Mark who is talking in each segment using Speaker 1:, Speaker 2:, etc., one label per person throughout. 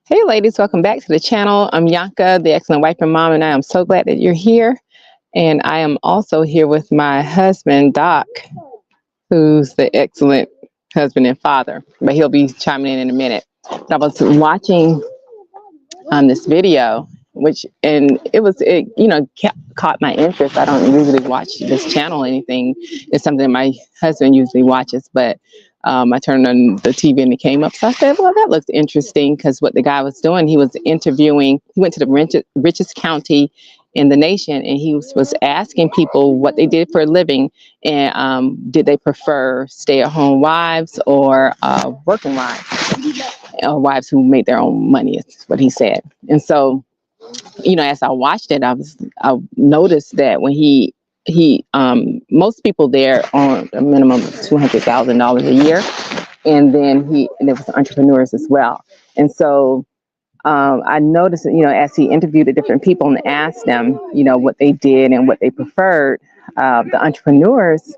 Speaker 1: Hey ladies, welcome back to the channel. I'm Yanka, the excellent wife and mom, and I am so glad that you're here. And I am also here with my husband, Doc, who's the excellent husband and father, but he'll be chiming in a minute. But I was watching this video, and caught my interest. I don't usually watch this channel or anything. It's something my husband usually watches, but I turned on the TV and it came up. So I said, well, that looks interesting, because what the guy was doing, he was interviewing, he went to the richest county in the nation, and he was asking people what they did for a living, and did they prefer stay-at-home wives or working wives, or wives who made their own money, is what he said. And so, as I watched it, I noticed that when he most people there on a minimum of $200,000 a year, and there was entrepreneurs as well. And so I noticed, as he interviewed the different people and asked them, what they did and what they preferred, the entrepreneurs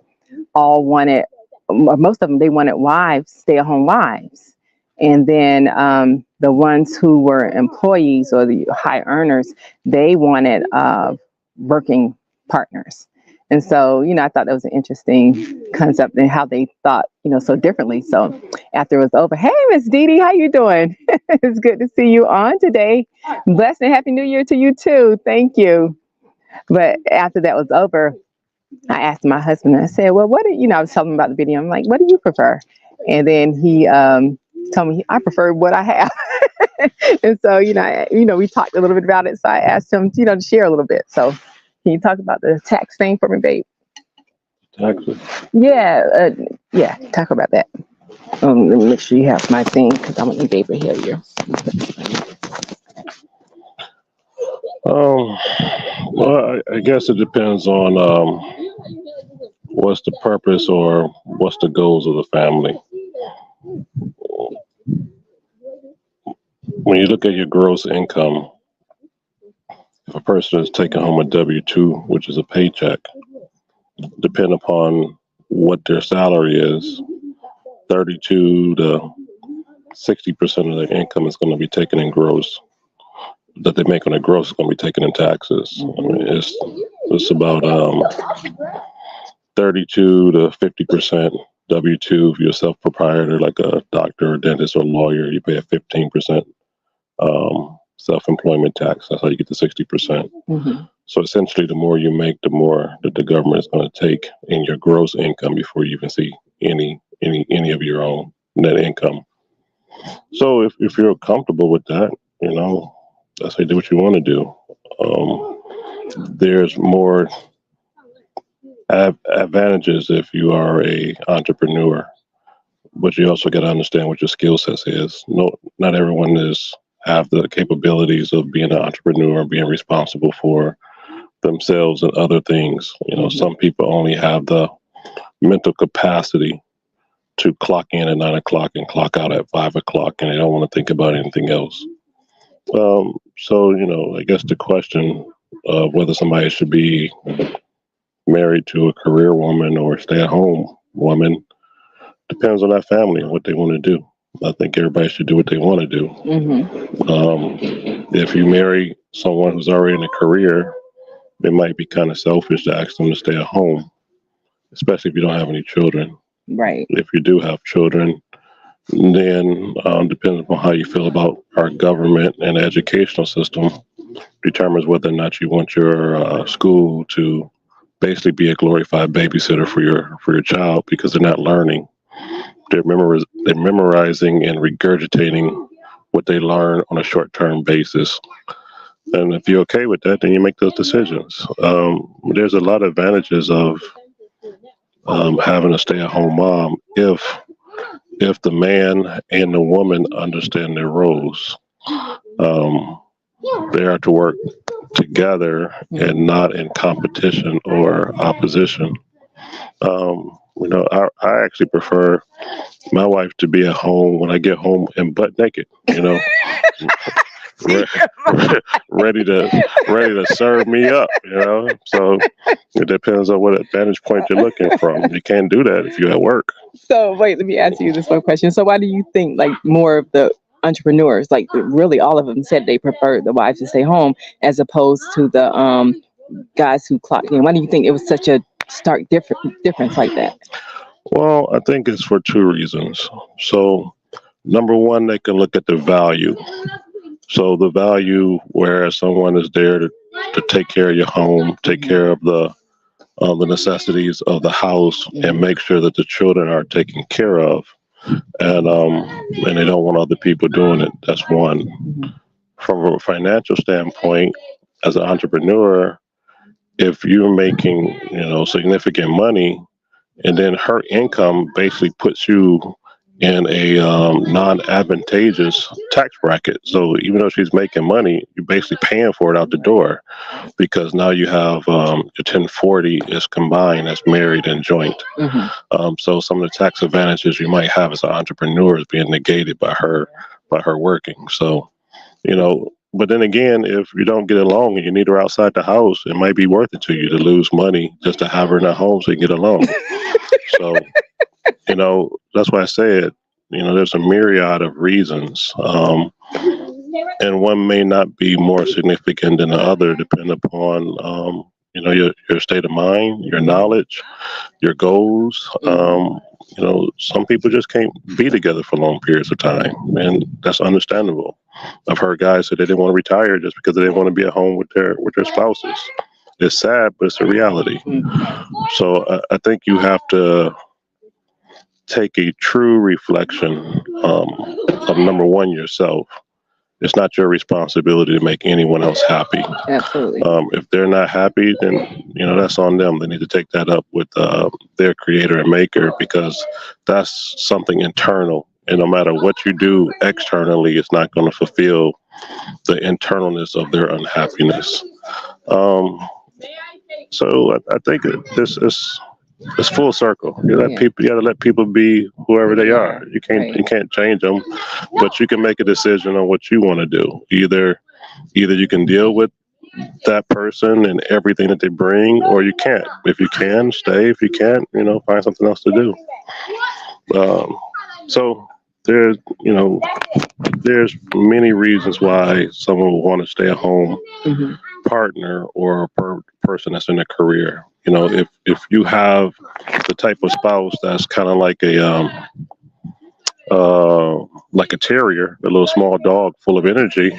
Speaker 1: all wanted, or most of them, they wanted wives, stay-at-home wives. And then the ones who were employees or the high earners, they wanted working partners. And so, I thought that was an interesting concept and how they thought, so differently. So after it was over, hey, Miss Dee Dee, how you doing? It's good to see you on today. Blessed and Happy New Year to you too. Thank you. But after that was over, I asked my husband, I said, well, I was telling him about the video. I'm like, what do you prefer? And then he told me I prefer what I have. And so, we talked a little bit about it. So I asked him, to share a little bit. So can you talk about the tax thing for me, babe?
Speaker 2: Taxes?
Speaker 1: Yeah, talk about that. Let me make sure you have my thing, because I want you to hear you.
Speaker 2: Well, I guess it depends on what's the purpose or what's the goals of the family. When you look at your gross income, if a person is taking home a W-2, which is a paycheck, depending upon what their salary is, 32 to 60% of their income is going to be taken in gross. That they make on a gross is going to be taken in taxes. I mean, it's about 32 to 50% W-2. If you're a self-proprietor, like a doctor, or dentist, or lawyer, you pay a 15% self-employment tax. That's how you get to 60%. Mm-hmm. So essentially, the more you make, the more that the government is going to take in your gross income before you even see any of your own net income. So if you're comfortable with that, that's how you do what you want to do. There's more advantages if you are a entrepreneur, but you also got to understand what your skill set is. Not everyone have the capabilities of being an entrepreneur, being responsible for themselves and other things. Some people only have the mental capacity to clock in at 9 o'clock and clock out at 5 o'clock, and they don't want to think about anything else. So, I guess the question of whether somebody should be married to a career woman or a stay-at-home woman depends on that family and what they want to do. I think everybody should do what they want to do. Mm-hmm. If you marry someone who's already in a career, it might be kind of selfish to ask them to stay at home, especially if you don't have any children.
Speaker 1: Right.
Speaker 2: If you do have children, then depending upon how you feel about our government and the educational system determines whether or not you want your school to basically be a glorified babysitter for your child, because they're not learning. They're memorizing and regurgitating what they learn on a short-term basis. And if you're okay with that, then you make those decisions. There's a lot of advantages of having a stay-at-home mom if the man and the woman understand their roles. They are to work together and not in competition or opposition. I actually prefer my wife to be at home when I get home and butt naked, ready to serve me up, So it depends on what vantage point you're looking from. You can't do that if you're at work.
Speaker 1: So wait, let me ask you this one question. So why do you think more of the entrepreneurs. Like really, all of them said they preferred the wives to stay home as opposed to the guys who clocked in. Why do you think it was such a stark difference like that?
Speaker 2: Well, I think it's for two reasons. So, number one, they can look at the value. So, the value where someone is there to take care of your home, take care of the necessities of the house, and make sure that the children are taken care of, and they don't want other people doing it. That's one. From a financial standpoint, as an entrepreneur, if you're making significant money, and then her income basically puts you in a non-advantageous tax bracket. So even though she's making money, you're basically paying for it out the door, because now you have your 1040 is combined as married and joint. So some of the tax advantages you might have as an entrepreneur is being negated by her working. So, but then again, if you don't get along and you need her outside the house, it might be worth it to you to lose money just to have her in the home so you can get along. So, that's why I said, there's a myriad of reasons. And one may not be more significant than the other, depending upon, your state of mind, your knowledge, your goals. Some people just can't be together for long periods of time, and that's understandable. I've heard guys say they didn't want to retire just because they didn't want to be at home with their spouses. It's sad, but it's a reality. So I think you have to take a true reflection of number one, yourself. It's not your responsibility to make anyone else happy.
Speaker 1: Absolutely.
Speaker 2: If they're not happy, then that's on them. They need to take that up with their creator and maker, because that's something internal. And no matter what you do externally, it's not going to fulfill the internalness of their unhappiness. So I think it's full circle. You got to let people be whoever they are. You can't change them, but you can make a decision on what you want to do. Either you can deal with that person and everything that they bring, or you can't. If you can, stay. If you can't, find something else to do. So there's many reasons why someone would want to stay at home partner or person that's in a career. If you have the type of spouse that's kind of like a terrier, a little small dog full of energy,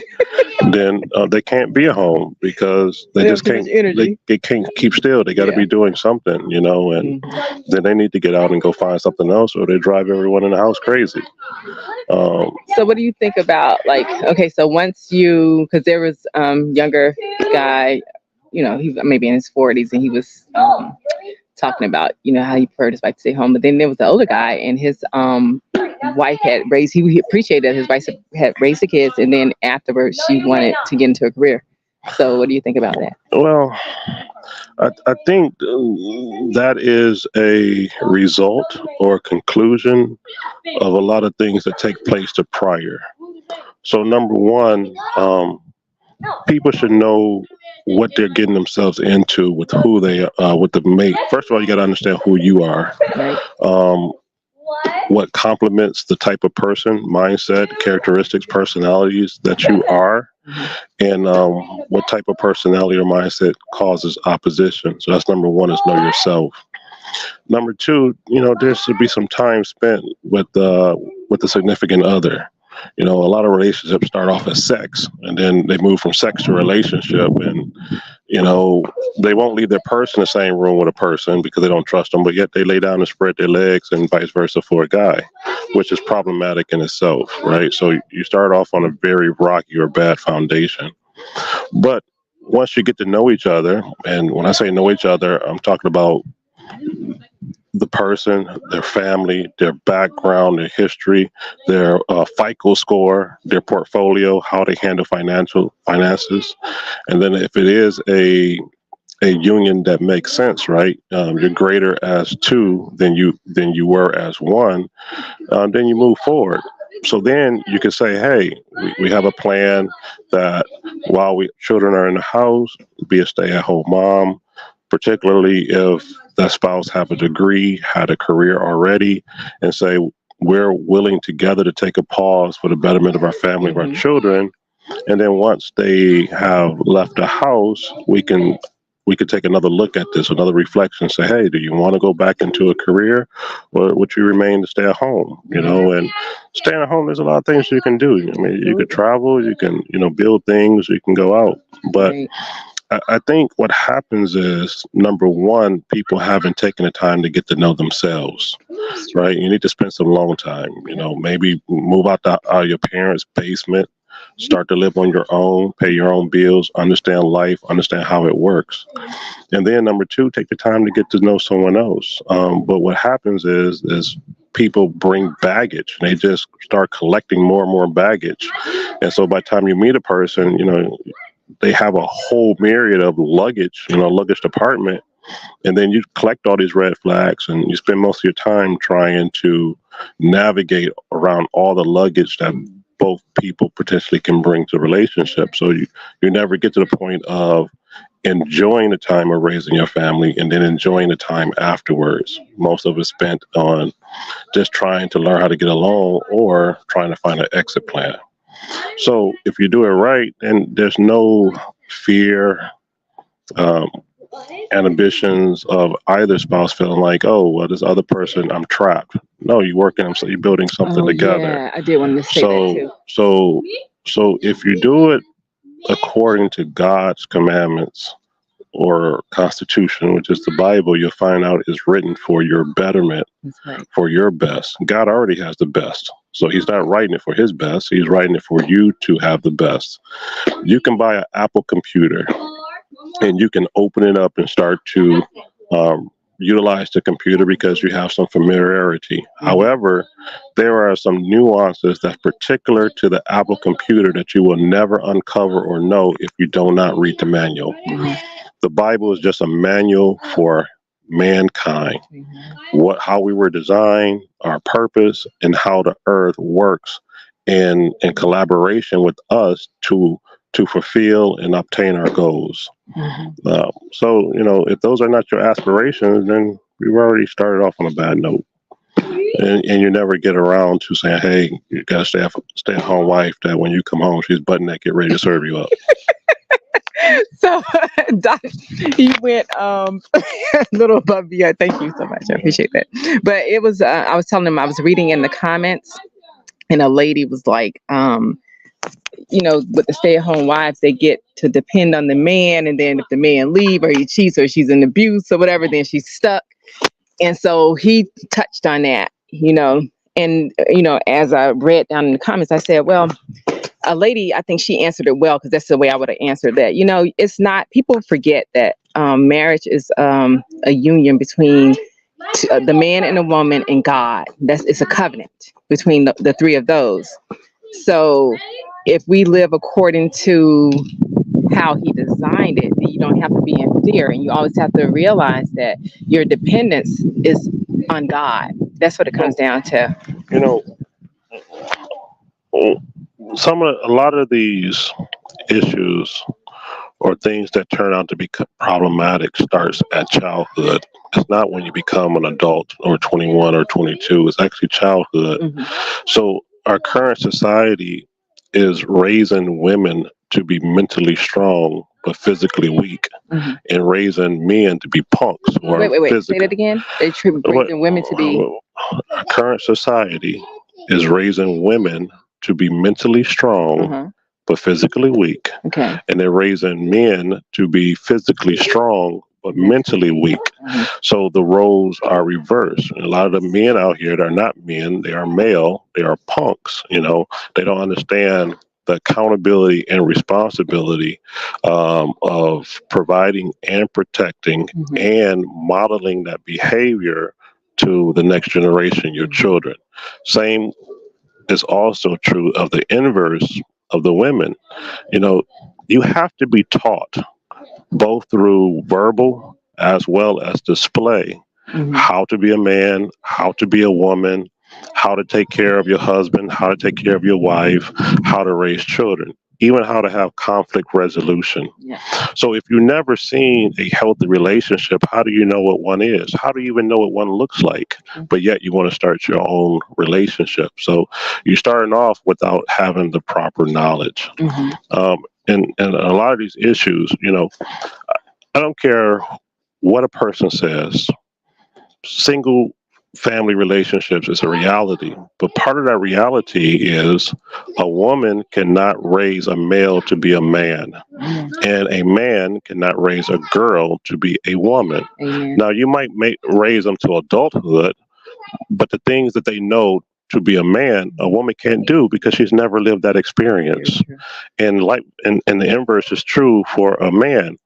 Speaker 2: then they can't be at home because they just can't. They can't keep still. They got to be doing something, and then they need to get out and go find something else, or they drive everyone in the house crazy.
Speaker 1: So what do you think about, so once because there was younger guy, he maybe in his 40s, and he was talking about, how he preferred his wife to stay home. But then there was the older guy, and his wife he appreciated that his wife had raised the kids, and then afterwards she wanted to get into a career. So what do you think about that?
Speaker 2: Well, I think that is a result or conclusion of a lot of things that take place prior. So number one, people should know what they're getting themselves into with who they with the mate. First of all, you got to understand who you are. Right. What complements the type of person, mindset, characteristics, personalities that you are, and what type of personality or mindset causes opposition. So that's number one, is know yourself. Number two, there should be some time spent with the significant other. A lot of relationships start off as sex, and then they move from sex to relationship, and they won't leave their purse in the same room with a person because they don't trust them, but yet they lay down and spread their legs, and vice versa for a guy, which is problematic in itself, right? So you start off on a very rocky or bad foundation. But once you get to know each other, and when I say know each other, I'm talking about the person, their family, their background, their history, their FICO score, their portfolio, how they handle finances. And then if it is a union that makes sense, right? You're greater as two than you were as one. Then you move forward. So then you can say, hey, we have a plan that while children are in the house, be a stay-at-home mom, particularly if that spouse have a degree, had a career already, and say, we're willing together to take a pause for the betterment of our family, of our children. And then once they have left the house, we could take another look at this, another reflection, say, hey, do you want to go back into a career, or would you remain to stay at home? And staying at home, there's a lot of things you can do. I mean, you could travel, you can, build things, you can go out. But I think what happens is, number one, people haven't taken the time to get to know themselves, right? You need to spend some long time, maybe move out your parents' basement, start to live on your own, pay your own bills, understand life, understand how it works. And then number two, take the time to get to know someone else. But what happens is people bring baggage. They just start collecting more and more baggage. And so by the time you meet a person, they have a whole myriad of luggage, luggage department. And then you collect all these red flags and you spend most of your time trying to navigate around all the luggage that both people potentially can bring to the relationship. So you never get to the point of enjoying the time of raising your family and then enjoying the time afterwards. Most of it spent on just trying to learn how to get along or trying to find an exit plan. So if you do it right, then there's no fear, ambitions of either spouse feeling like, oh, well, this other person, I'm trapped. No, you're working, so you're building something together.
Speaker 1: Yeah, I did want to say that too.
Speaker 2: So if you do it according to God's commandments or Constitution, which is the Bible, you'll find out is written for your betterment, for your best. God already has the best. So he's not writing it for his best. He's writing it for you to have the best. You can buy an Apple computer and you can open it up and start to utilize the computer because you have some familiarity. However, there are some nuances that's particular to the Apple computer that you will never uncover or know if you do not read the manual. The Bible is just a manual for mankind, how we were designed, our purpose, and how the earth works in collaboration with us to fulfill and obtain our goals. So, if those are not your aspirations, then we've already started off on a bad note. And you never get around to saying, hey, you got to stay at home wife that when you come home, she's butt naked, ready to serve you up.
Speaker 1: So, Doc, you went a little above beyond. Thank you so much. I appreciate that. But it was, I was telling him, I was reading in the comments, and a lady was like, with the stay-at-home wives, they get to depend on the man, and then if the man leave or he cheats or she's in abuse or whatever, then she's stuck. And so he touched on that, and as I read down in the comments, I said, well, a lady, I think she answered it well, because that's the way I would have answered that. It's not, people forget that marriage is a union between the man and the woman and God. It's a covenant between the three of those. So if we live according to how he designed it, then you don't have to be in fear, and you always have to realize that your dependence is on God. That's what it comes down to.
Speaker 2: A lot of these issues or things that turn out to be problematic starts at childhood. It's not when you become an adult or 21 or 22. It's actually childhood. So our current society is raising women to be mentally strong but physically weak, and raising men to be punks. Or
Speaker 1: wait. Say that again. They raising women to be.
Speaker 2: Our current society is raising women to be mentally strong but physically weak. And they're raising men to be physically strong but mentally weak. So the roles are reversed. And a lot of the men out here that are not men, they are male, they are punks. They don't understand the accountability and responsibility of providing and protecting and modeling that behavior to the next generation, your children. Same is also true of the inverse of the women. You have to be taught, both through verbal as well as display, how to be a man, how to be a woman, how to take care of your husband, how to take care of your wife, how to raise children. even how to have conflict resolution.
Speaker 1: Yeah.
Speaker 2: So if you've never seen a healthy relationship, how do you know what one is? How do you even know what one looks like? But yet you want to start your own relationship. So you're starting off without having the proper knowledge.
Speaker 1: Mm-hmm.
Speaker 2: And a lot of these issues, I don't care what a person says, single family relationships is a reality. But part of that reality is a woman cannot raise a male to be a man, and a man cannot raise a girl to be a woman.
Speaker 1: Amen.
Speaker 2: Now, you might raise them to adulthood, but the things that they know to be a man, a woman can't do because she's never lived that experience. And and the inverse is true for a man.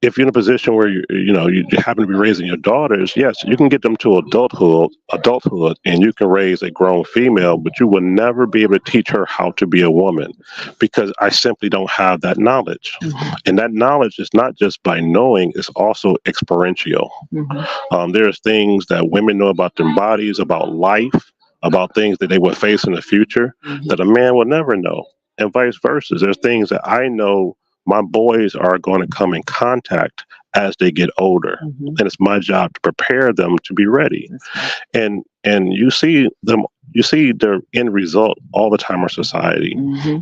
Speaker 2: If you're in a position where you happen to be raising your daughters, yes, you can get them to adulthood, and you can raise a grown female, but you will never be able to teach her how to be a woman because I simply don't have that knowledge.
Speaker 1: Mm-hmm.
Speaker 2: And that knowledge is not just by knowing; it's also experiential.
Speaker 1: Mm-hmm.
Speaker 2: There's things that women know about their bodies, about life, about things that they will face in the future that a man will never know, and vice versa. There's things that I know my boys are going to come in contact as they get older, and it's my job to prepare them to be ready. And you see their end result all the time in our society.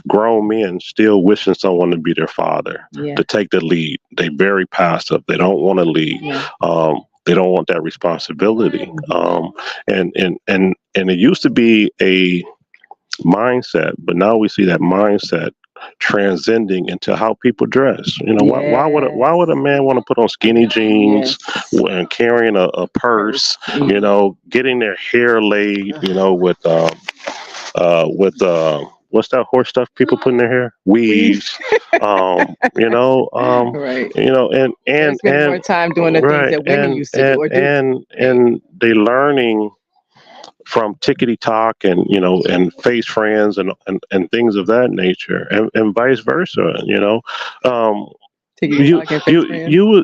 Speaker 2: Grown men still wishing someone to be their father, to take the lead. They're very passive. They don't want to lead. They don't want that responsibility. And it used to be a mindset, but now we see that mindset transcending into how people dress. Why would a man want to put on skinny jeans and carrying a purse? Getting their hair laid. With what's that horse stuff people put in their hair? Weaves.
Speaker 1: Right.
Speaker 2: And
Speaker 1: spend more time doing the things that women used to do or do.
Speaker 2: And they learning from tickety talk and face friends and things of that nature, and vice versa. You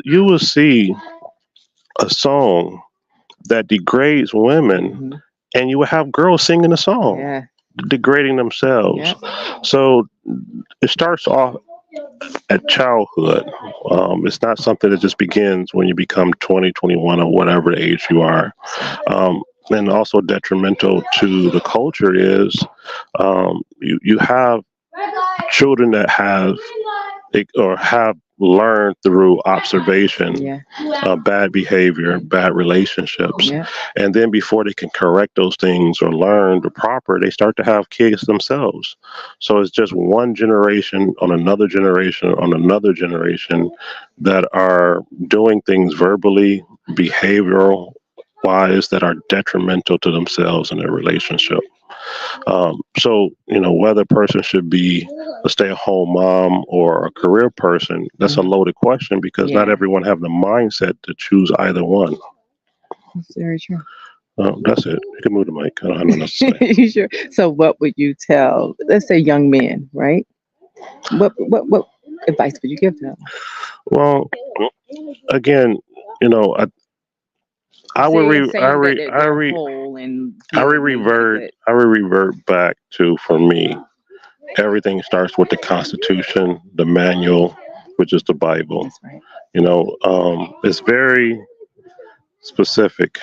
Speaker 2: will see a song that degrades women, and you will have girls singing the song, degrading themselves. So it starts off at childhood. It's not something that just begins when you become 20, 21, or whatever age you are. And also detrimental to the culture is you have children that have learned through observation bad behavior, bad relationships, and then before they can correct those things or learn the proper, they start to have kids themselves. So it's just one generation on another generation on another generation that are doing things verbally, behavioral wise, that are detrimental to themselves and their relationship. So whether a person should be a stay-at-home mom or a career person, that's a loaded question because not everyone have the mindset to choose either one.
Speaker 1: That's very true.
Speaker 2: That's it. You can move the mic. I don't have nothing else to say.
Speaker 1: You sure? So what would you tell, let's say, young men, right? What advice would you give them?
Speaker 2: Well, again, I would revert back to, for me, everything starts with the Constitution, the manual, which is the Bible.
Speaker 1: That's right.
Speaker 2: It's very specific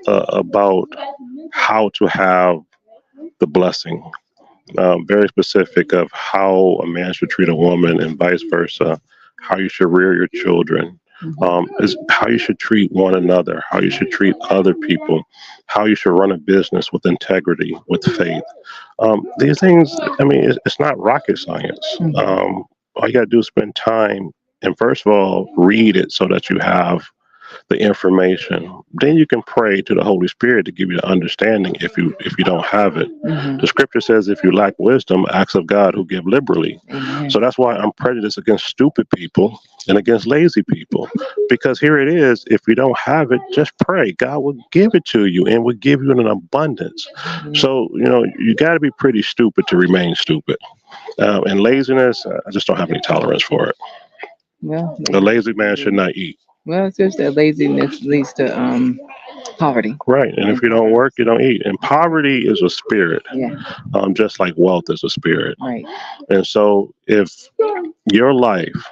Speaker 2: about how to have the blessing. Very specific of how a man should treat a woman and vice versa, how you should rear your children. Is how you should treat one another, how you should treat other people, how you should run a business with integrity, with faith. These things, it's not rocket science. All you got to do is spend time and, first of all, read it so that you have the information. Then you can pray to the Holy Spirit to give you the understanding if you don't have it. The scripture says if you lack wisdom, ask of God who give liberally. So that's why I'm prejudiced against stupid people and against lazy people. Because here it is, if you don't have it, just pray. God will give it to you and will give you in an abundance. So, you got to be pretty stupid to remain stupid. And laziness, I just don't have any tolerance for it.
Speaker 1: Well,
Speaker 2: a lazy man should not eat.
Speaker 1: Well, it's just that laziness leads to Poverty.
Speaker 2: Right. And if you don't work, you don't eat. And poverty is a spirit,
Speaker 1: Yeah.
Speaker 2: just like wealth is a spirit.
Speaker 1: Right.
Speaker 2: And so if your life,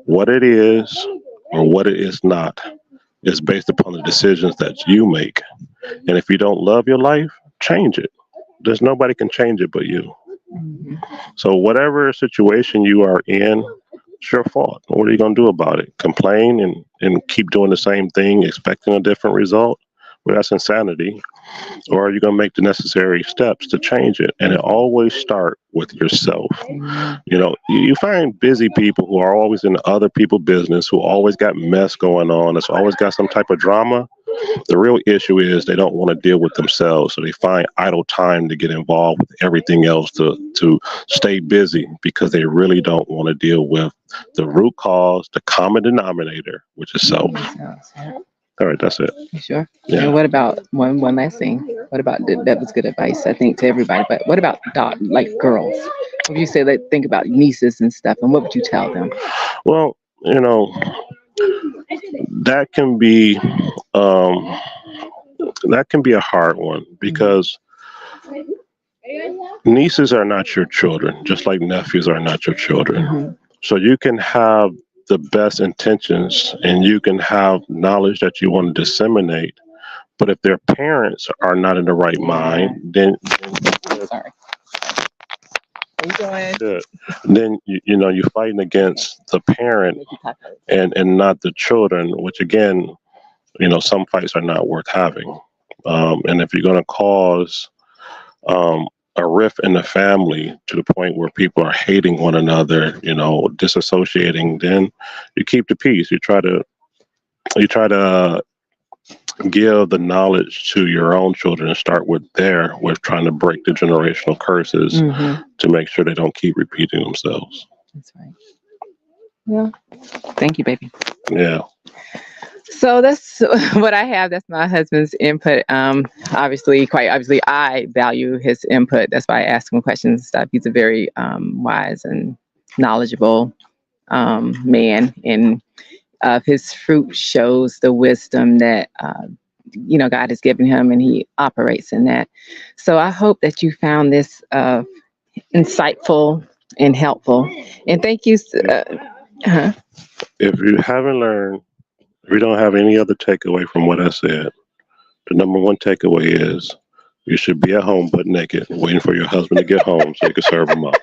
Speaker 2: what it is or what it is not, is based upon the decisions that you make. And if you don't love your life, change it. There's nobody can change it but you.
Speaker 1: Mhm.
Speaker 2: So whatever situation you are in, it's your fault. What are you going to do about it? Complain and keep doing the same thing, expecting a different result? Well, that's insanity. Or are you going to make the necessary steps to change it? And it always start with yourself.
Speaker 1: Amen.
Speaker 2: You find busy people who are always in other people's business, who always got mess going on, that's always got some type of drama. The real issue is they don't want to deal with themselves. So they find idle time to get involved with everything else to stay busy because they really don't want to deal with the root cause, the common denominator, which is self. All right, that's it.
Speaker 1: You sure?
Speaker 2: Yeah.
Speaker 1: And what about one last thing? What about that was good advice, I think, to everybody. But what about like girls? If you say think about nieces and stuff, and what would you tell them?
Speaker 2: Well, that can be a hard one because nieces are not your children, just like nephews are not your children.
Speaker 1: Mm-hmm.
Speaker 2: So you can have the best intentions and you can have knowledge that you want to disseminate, but if their parents are not in the right mind, then
Speaker 1: Sorry. How you doing?
Speaker 2: good. Then you're fighting against the parent and not the children, which again, some fights are not worth having. And if you're going to cause a rift in the family to the point where people are hating one another, disassociating, then you keep the peace. You try to give the knowledge to your own children and start with trying to break the generational curses
Speaker 1: Mm-hmm.
Speaker 2: to make sure they don't keep repeating themselves.
Speaker 1: That's right. Yeah. Thank you, baby.
Speaker 2: Yeah.
Speaker 1: So that's what I have. That's my husband's input. Quite obviously, I value his input. That's why I ask him questions and stuff. He's a very wise and knowledgeable man, and his fruit shows the wisdom that God has given him, and he operates in that. So I hope that you found this insightful and helpful. And thank you.
Speaker 2: If you haven't learned, if you don't have any other takeaway from what I said, the number one takeaway is you should be at home butt naked, waiting for your husband to get home so you can serve him up.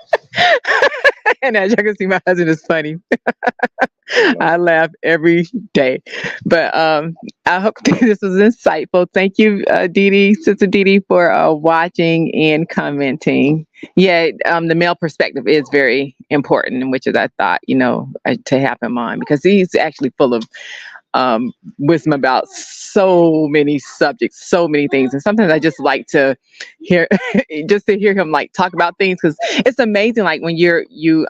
Speaker 1: And as you can see, my husband is funny. I laugh every day. But I hope this was insightful. Thank you, Sister Dee, for watching and commenting. Yeah, the male perspective is very important, which is I thought, to have him on, because he's actually full of wisdom about so many subjects, so many things. And sometimes I just like to hear him like talk about things, because it's amazing. Like when you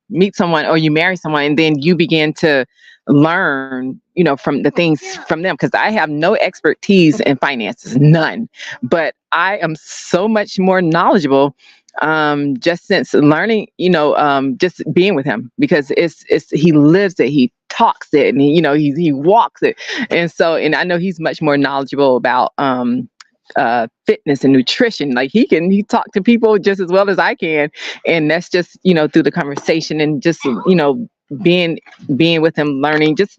Speaker 1: meet someone or you marry someone, and then you begin to learn, from the things from them. Because I have no expertise in finances, none, but I am so much more knowledgeable just since learning, just being with him, because he lives it, he talks it, and he walks it. And I know he's much more knowledgeable about fitness and nutrition. Like he talk to people just as well as I can, and that's just through the conversation and just being with him, learning, just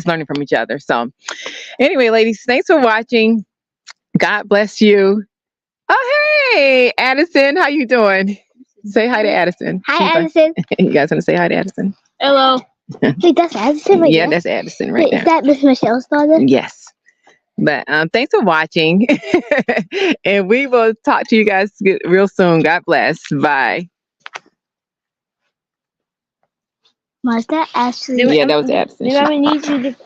Speaker 1: learning from each other. So anyway, ladies, thanks for watching. God bless you. Oh, hey, Addison, how you doing? Say hi to Addison.
Speaker 3: Hi, Addison.
Speaker 1: You guys want to say hi to Addison?
Speaker 3: Hello. Wait, that's Addison right there?
Speaker 1: That's Addison right there.
Speaker 3: Is that Miss Michelle's daughter?
Speaker 1: Yes. But thanks for watching. And we will talk to you guys real soon. God bless. Bye.
Speaker 3: Was that Ashley?
Speaker 1: Yeah, that was Addison.
Speaker 3: Maybe I need you to